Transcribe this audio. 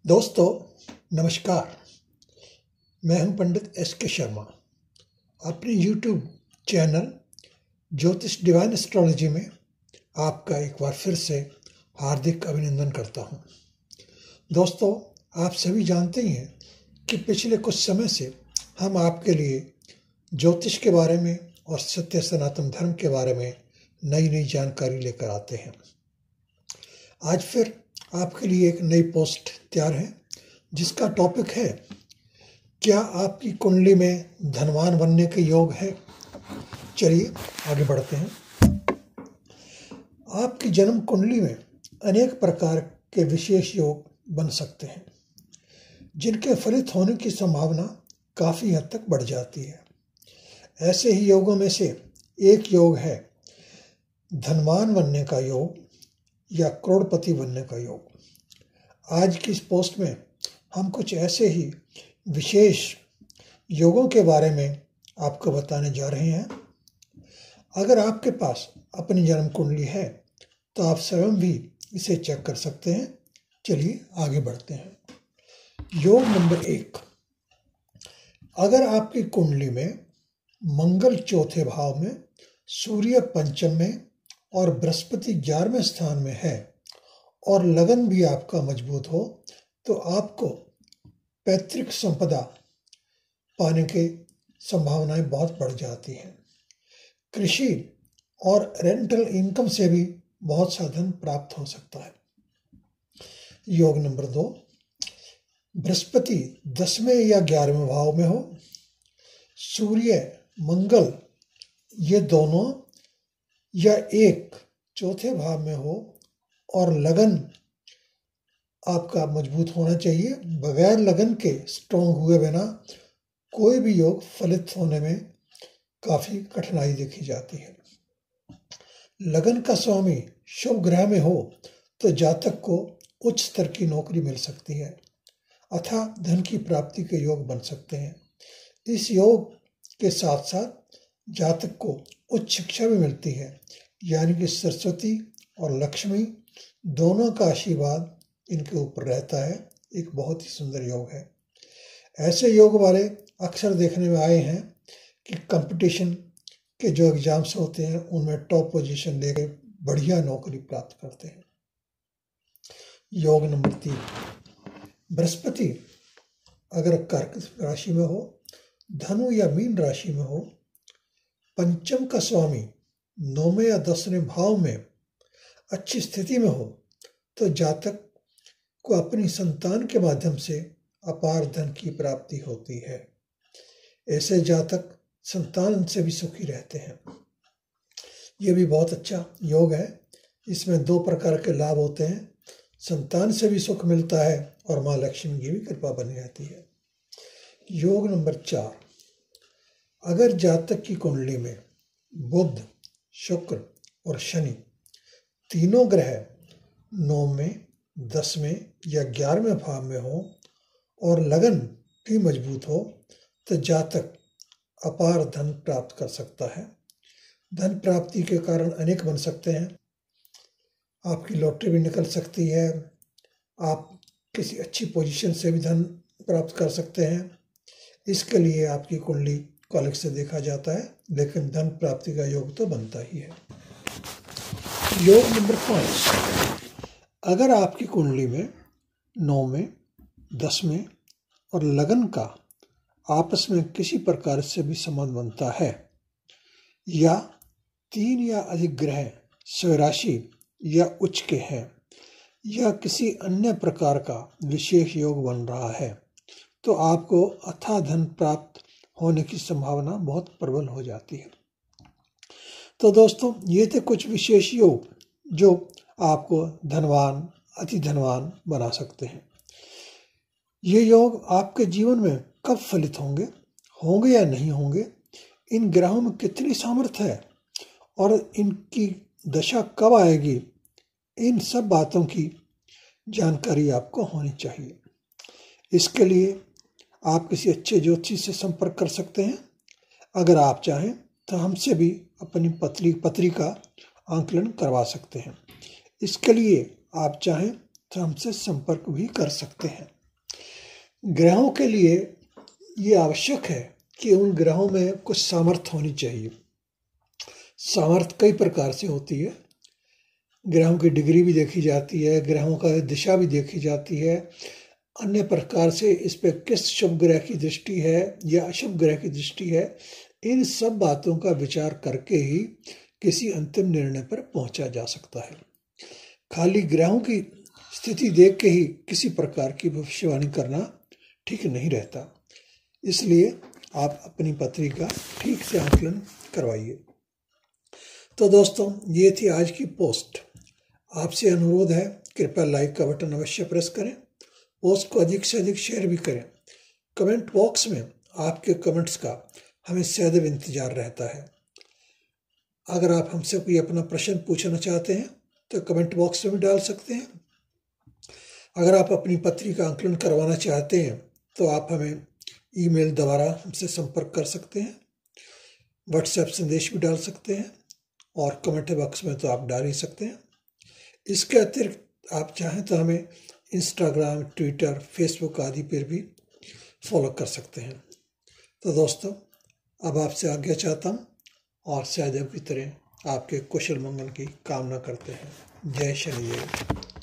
दोस्तों नमस्कार। मैं हूं पंडित एस.के. शर्मा। अपने YouTube चैनल ज्योतिष डिवाइन एस्ट्रोलॉजी में आपका एक बार फिर से हार्दिक अभिनंदन करता हूं। दोस्तों, आप सभी जानते ही हैं कि पिछले कुछ समय से हम आपके लिए ज्योतिष के बारे में और सत्य सनातन धर्म के बारे में नई नई जानकारी लेकर आते हैं। आज फिर आपके लिए एक नई पोस्ट तैयार है जिसका टॉपिक है, क्या आपकी कुंडली में धनवान बनने के योग है। चलिए आगे बढ़ते हैं। आपकी जन्म कुंडली में अनेक प्रकार के विशेष योग बन सकते हैं जिनके फलित होने की संभावना काफ़ी हद तक बढ़ जाती है। ऐसे ही योगों में से एक योग है धनवान बनने का योग या करोड़पति बनने का योग। आज की इस पोस्ट में हम कुछ ऐसे ही विशेष योगों के बारे में आपको बताने जा रहे हैं। अगर आपके पास अपनी जन्म कुंडली है तो आप स्वयं भी इसे चेक कर सकते हैं। चलिए आगे बढ़ते हैं। योग नंबर 1, अगर आपकी कुंडली में मंगल चौथे भाव में, सूर्य पंचम में और बृहस्पति 11वें स्थान में है और लगन भी आपका मजबूत हो तो आपको पैतृक संपदा पाने की संभावनाएं बहुत बढ़ जाती हैं। कृषि और रेंटल इनकम से भी बहुत सा धन प्राप्त हो सकता है। योग नंबर 2, बृहस्पति 10वें या 11वें भाव में हो, सूर्य मंगल ये दोनों या एक चौथे भाव में हो और लगन आपका मजबूत होना चाहिए। बगैर लगन के स्ट्रॉन्ग हुए बिना कोई भी योग फलित होने में काफ़ी कठिनाई देखी जाती है। लगन का स्वामी शुभ ग्रह में हो तो जातक को उच्च स्तर की नौकरी मिल सकती है अथवा धन की प्राप्ति के योग बन सकते हैं। इस योग के साथ साथ जातक को उच्च शिक्षा भी मिलती है, यानी कि सरस्वती और लक्ष्मी दोनों का आशीर्वाद इनके ऊपर रहता है। एक बहुत ही सुंदर योग है। ऐसे योग वाले अक्सर देखने में आए हैं कि कंपटीशन के जो एग्जाम्स होते हैं उनमें टॉप पोजीशन लेके बढ़िया नौकरी प्राप्त करते हैं। योग नंबर 3, बृहस्पति अगर कर्क राशि में हो, धनु या मीन राशि में हो, पंचम का स्वामी 9वें या 10वें भाव में अच्छी स्थिति में हो तो जातक को अपनी संतान के माध्यम से अपार धन की प्राप्ति होती है। ऐसे जातक संतान से भी सुखी रहते हैं। ये भी बहुत अच्छा योग है। इसमें 2 प्रकार के लाभ होते हैं, संतान से भी सुख मिलता है और माँ लक्ष्मी की भी कृपा बनी रहती है। योग नंबर 4, अगर जातक की कुंडली में बुध, शुक्र और शनि तीनों ग्रह 9वें, 10वें या 11वें भाव में हो और लगन भी मजबूत हो तो जातक अपार धन प्राप्त कर सकता है। धन प्राप्ति के कारण अनेक बन सकते हैं। आपकी लॉटरी भी निकल सकती है, आप किसी अच्छी पोजीशन से भी धन प्राप्त कर सकते हैं। इसके लिए आपकी कुंडली को अलग से देखा जाता है, लेकिन धन प्राप्ति का योग तो बनता ही है। योग नंबर 5, अगर आपकी कुंडली में 9वें, 10वें और लगन का आपस में किसी प्रकार से भी संबंध बनता है या 3 या अधिक ग्रह स्वराशि या उच्च के हैं या किसी अन्य प्रकार का विशेष योग बन रहा है तो आपको अथाह धन प्राप्त होने की संभावना बहुत प्रबल हो जाती है। तो दोस्तों, ये थे कुछ विशेष योग जो आपको धनवान, अति धनवान बना सकते हैं। ये योग आपके जीवन में कब फलित होंगे या नहीं होंगे, इन ग्रहों में कितनी सामर्थ्य है और इनकी दशा कब आएगी, इन सब बातों की जानकारी आपको होनी चाहिए। इसके लिए आप किसी अच्छे ज्योतिषी से संपर्क कर सकते हैं। अगर आप चाहें तो हमसे भी अपनी पत्री का आंकलन करवा सकते हैं। इसके लिए आप चाहें तो हमसे संपर्क भी कर सकते हैं। ग्रहों के लिए ये आवश्यक है कि उन ग्रहों में कुछ सामर्थ्य होनी चाहिए। सामर्थ्य कई प्रकार से होती है। ग्रहों की डिग्री भी देखी जाती है, ग्रहों का दिशा भी देखी जाती है, अन्य प्रकार से इस पर किस शुभ ग्रह की दृष्टि है या अशुभ ग्रह की दृष्टि है, इन सब बातों का विचार करके ही किसी अंतिम निर्णय पर पहुंचा जा सकता है। खाली ग्रहों की स्थिति देख के ही किसी प्रकार की भविष्यवाणी करना ठीक नहीं रहता। इसलिए आप अपनी पत्री का ठीक से आकलन करवाइए। तो दोस्तों, ये थी आज की पोस्ट। आपसे अनुरोध है, कृपया लाइक का बटन अवश्य प्रेस करें, पोस्ट को अधिक से अधिक शेयर भी करें। कमेंट बॉक्स में आपके कमेंट्स का हमें सदैव इंतजार रहता है। अगर आप हमसे कोई अपना प्रश्न पूछना चाहते हैं तो कमेंट बॉक्स में भी डाल सकते हैं। अगर आप अपनी पत्री का आकलन करवाना चाहते हैं तो आप हमें ईमेल द्वारा हमसे संपर्क कर सकते हैं, व्हाट्सएप संदेश भी डाल सकते हैं, और कमेंट बॉक्स में तो आप डाल ही सकते हैं। इसके अतिरिक्त आप चाहें तो हमें इंस्टाग्राम, ट्विटर, फेसबुक आदि पर भी फॉलो कर सकते हैं। तो दोस्तों, अब आपसे आज्ञा चाहता हूँ और सदैव की तरह आपके कुशल मंगल की कामना करते हैं। जय शनिदेव।